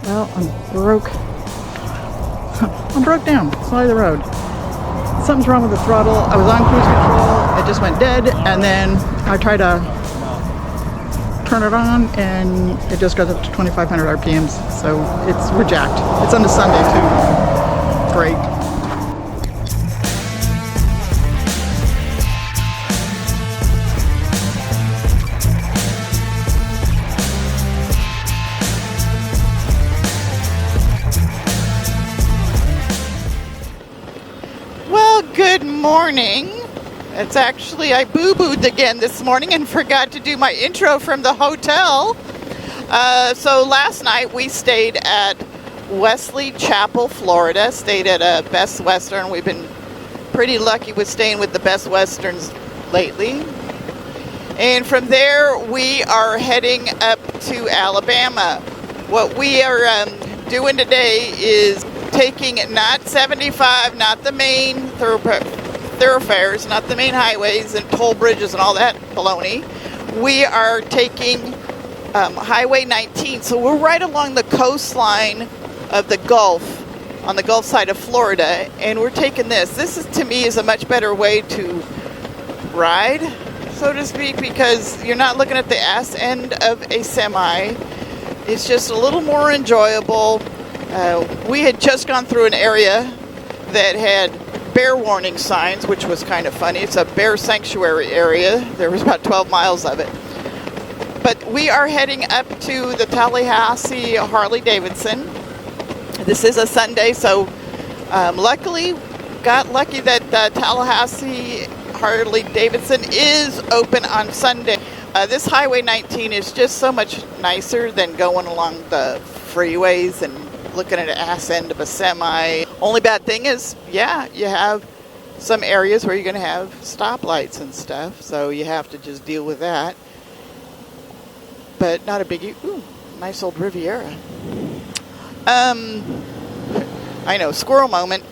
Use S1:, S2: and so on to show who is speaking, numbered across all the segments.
S1: Well, I'm broke down, side of the road. Something's wrong with the throttle. I was on cruise control, it just went dead, and then I tried to turn it on and it just goes up to 2,500 RPMs. So we're jacked. It's on a Sunday too. Great.
S2: Good morning. It's actually, I boo-booed again this morning and forgot to do my intro from the hotel. So last night we stayed at Wesley Chapel, Florida. Stayed at a Best Western. We've been pretty lucky with staying with the Best Westerns lately. And from there we are heading up to Alabama. What we are doing today is taking not 75, not the main thoroughfares, not the main highways and toll bridges and all that baloney. We are taking Highway 19. So we're right along the coastline of the Gulf, on the Gulf side of Florida, and we're taking this. This is, to me, is a much better way to ride, so to speak, because you're not looking at the ass end of a semi. It's just a little more enjoyable. We had just gone through an area that had bear warning signs, which was kind of funny. It's a bear sanctuary area. There was about 12 miles of it. But we are heading up to the Tallahassee Harley-Davidson. This is a Sunday, so luckily got lucky that Tallahassee Harley-Davidson is open on Sunday. This Highway 19 is just so much nicer than going along the freeways and looking at an ass end of a semi. Only bad thing is, yeah, you have some areas where you're going to have stoplights and stuff, so you have to just deal with that. But not a biggie. Ooh, nice old Riviera. I know, squirrel moment.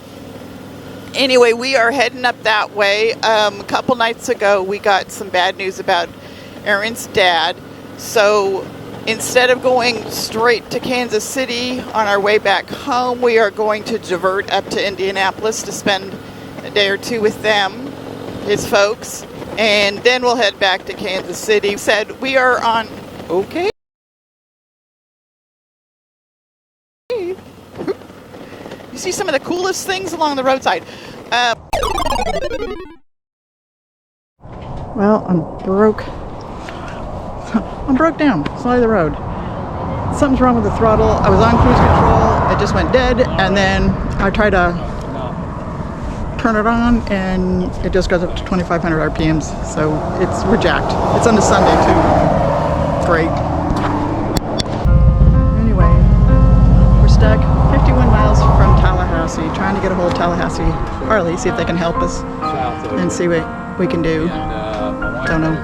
S2: Anyway, we are heading up that way. A couple nights ago, we got some bad news about Aaron's dad. So instead of going straight to Kansas City on our way back home, we are going to divert up to Indianapolis to spend a day or two with them, his folks, and then we'll head back to Kansas City. Said we are on, okay. You see some of the coolest things along the roadside.
S1: Well, I'm broke down, side of the road. Something's wrong with the throttle. I was on cruise control, it just went dead, and then I tried to turn it on and it just goes up to 2,500 RPMs. So we're jacked. It's on a Sunday too. Great. Anyway, we're stuck 51 miles from Tallahassee, trying to get a hold of Tallahassee Harley, see if they can help us and see what we can do. Don't know.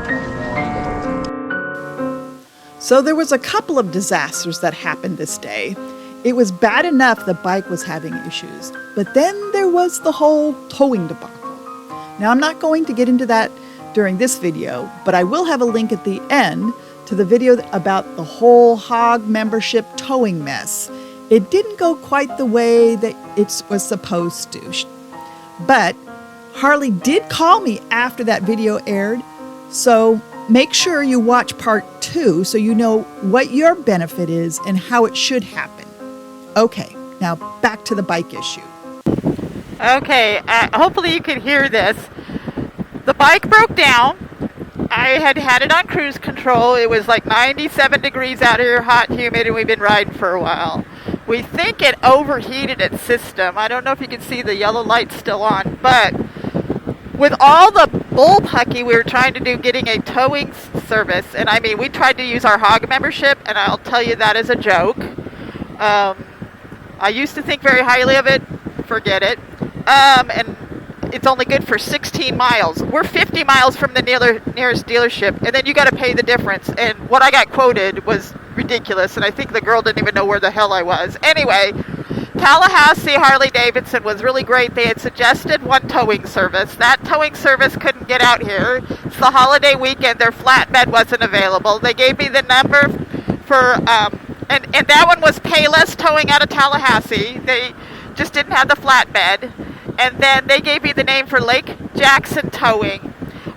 S1: So there was a couple of disasters that happened this day. It was bad enough the bike was having issues, but then there was the whole towing debacle. Now, I'm not going to get into that during this video, but I will have a link at the end to the video about the whole hog membership towing mess. It didn't go quite the way that it was supposed to. But Harley did call me after that video aired, so make sure you watch part 2 so you know what your benefit is and how it should happen. Okay, now back to the bike issue.
S2: Okay, hopefully you can hear this. The bike broke down. I had it on cruise control. It was like 97 degrees out here, hot, humid, and we've been riding for a while. We think it overheated its system. I don't know if you can see the yellow light still on, but with all the bullpucky we were trying to do getting a towing service, and I mean, we tried to use our hog membership, and I'll tell you that is a joke. I used to think very highly of it. Forget it. And it's only good for 16 miles. We're 50 miles from the nearest dealership, and then you got to pay the difference. And what I got quoted was ridiculous, and I think the girl didn't even know where the hell I was. Anyway, Tallahassee Harley-Davidson was really great. They had suggested one towing service. That towing service couldn't get out here. It's the holiday weekend. Their flatbed wasn't available. They gave me the number for and that one was Payless Towing out of Tallahassee. They just didn't have the flatbed. And then they gave me the name for Lake Jackson Towing,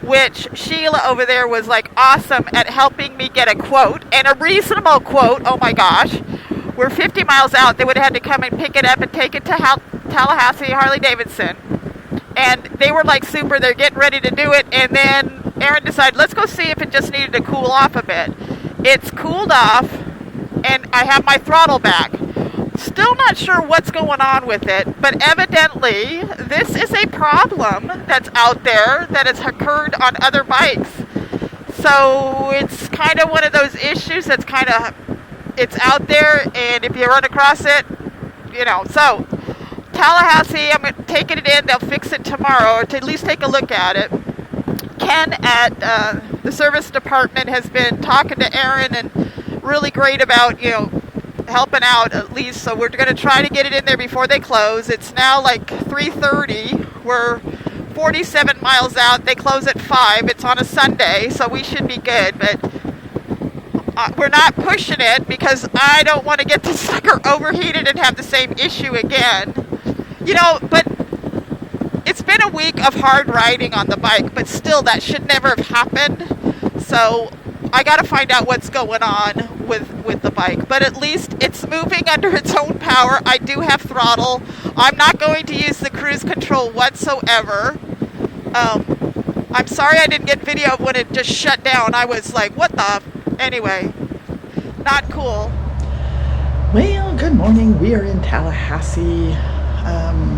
S2: which Sheila over there was like awesome at helping me get a quote, and a reasonable quote. Oh my gosh. We're 50 miles out. They would have had to come and pick it up and take it to Tallahassee Harley Davidson. And they were like super. They're getting ready to do it. And then Aaron decided, let's go see if it just needed to cool off a bit. It's cooled off, and I have my throttle back. Still not sure what's going on with it, but evidently this is a problem that's out there that has occurred on other bikes. So it's kind of one of those issues that's it's out there, and if you run across it, so Tallahassee, I'm taking it in. They'll fix it tomorrow, or to at least take a look at it. Ken at the service department has been talking to Aaron and really great about, helping out at least. So we're going to try to get it in there before they close. It's now like 3:30. We're 47 miles out. They close at 5. It's on a Sunday, so we should be good. But we're not pushing it because I don't want to get the sucker overheated and have the same issue again. But it's been a week of hard riding on the bike, but still that should never have happened. So I got to find out what's going on with the bike. But at least it's moving under its own power. I do have throttle. I'm not going to use the cruise control whatsoever. I'm sorry I didn't get video of when it just shut down. I was like, what the... Anyway, not cool.
S1: Well, good morning. We are in Tallahassee.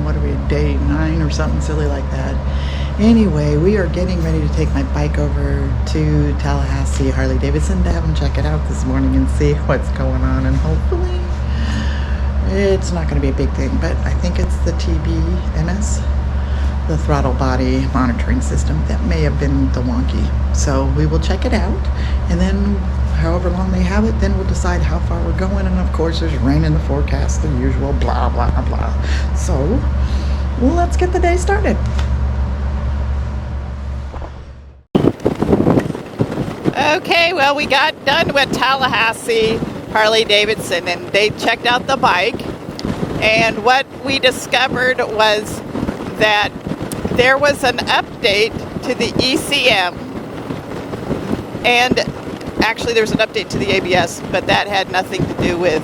S1: What are we, day 9 or something silly like that? Anyway, we are getting ready to take my bike over to Tallahassee Harley Davidson to have them check it out this morning and see what's going on. And hopefully it's not going to be a big thing, but I think it's the TBMS, the throttle body monitoring system, that may have been the wonky. So we will check it out, and then however long they have it, then we'll decide how far we're going. And of course there's rain in the forecast, the usual blah blah blah. So let's get the day started.
S2: Okay, well, we got done with Tallahassee Harley Davidson, and they checked out the bike, and what we discovered was that there was an update to the ECM, and actually there was an update to the ABS, but that had nothing to do with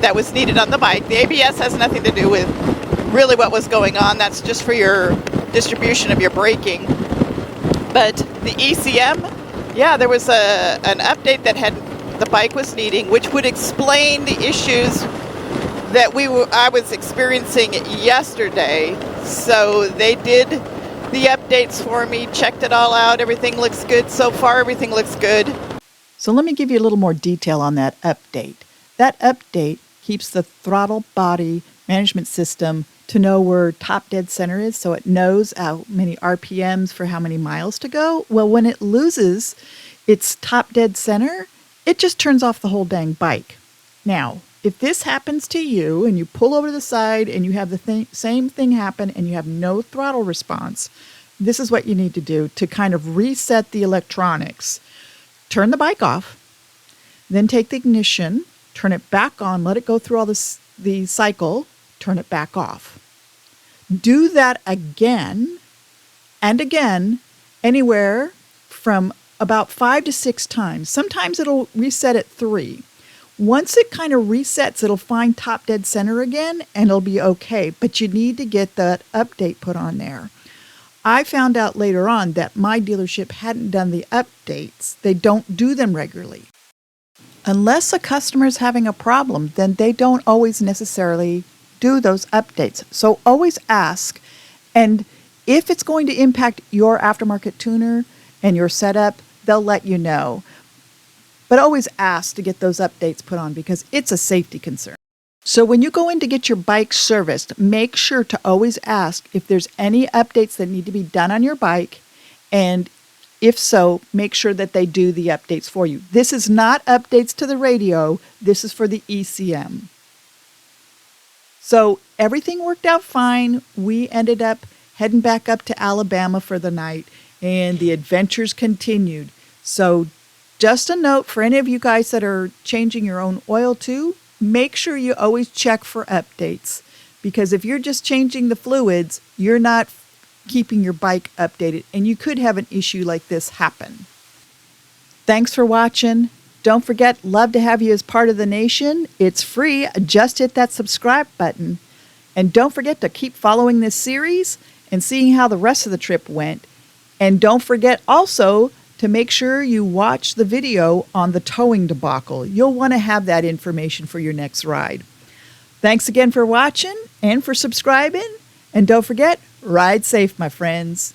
S2: that was needed on the bike. The ABS has nothing to do with really what was going on. That's just for your distribution of your braking. But the ECM, yeah, there was an update that had the bike was needing, which would explain the issues that I was experiencing yesterday. So they did the updates for me, checked it all out. Everything looks good so far. Everything looks good.
S1: So let me give you a little more detail on that update. That update keeps the throttle body management system to know where top dead center is, so it knows how many RPMs for how many miles to go. Well, when it loses its top dead center, it just turns off the whole dang bike. Now, if this happens to you and you pull over to the side and you have the same thing happen and you have no throttle response, this is what you need to do to kind of reset the electronics. Turn the bike off, then take the ignition, turn it back on, let it go through all the cycle, turn it back off. Do that again and again, anywhere from about 5 to 6 times. Sometimes it'll reset at 3. Once it kind of resets, it'll find top dead center again and it'll be okay. But you need to get that update put on there. I found out later on that my dealership hadn't done the updates. They don't do them regularly. Unless a customer is having a problem, then they don't always necessarily do those updates. So always ask. And if it's going to impact your aftermarket tuner and your setup, they'll let you know. But always ask to get those updates put on because it's a safety concern. So when you go in to get your bike serviced, make sure to always ask if there's any updates that need to be done on your bike. And if so, make sure that they do the updates for you. This is not updates to the radio. This is for the ECM. So everything worked out fine. We ended up heading back up to Alabama for the night, and the adventures continued. So just a note for any of you guys that are changing your own oil too, make sure you always check for updates. Because if you're just changing the fluids, you're not keeping your bike updated, and you could have an issue like this happen. Thanks for watching. Don't forget, love to have you as part of the nation. It's free. Just hit that subscribe button. And don't forget to keep following this series and seeing how the rest of the trip went. And don't forget also to make sure you watch the video on the towing debacle. You'll want to have that information for your next ride. Thanks again for watching and for subscribing. And don't forget, ride safe, my friends.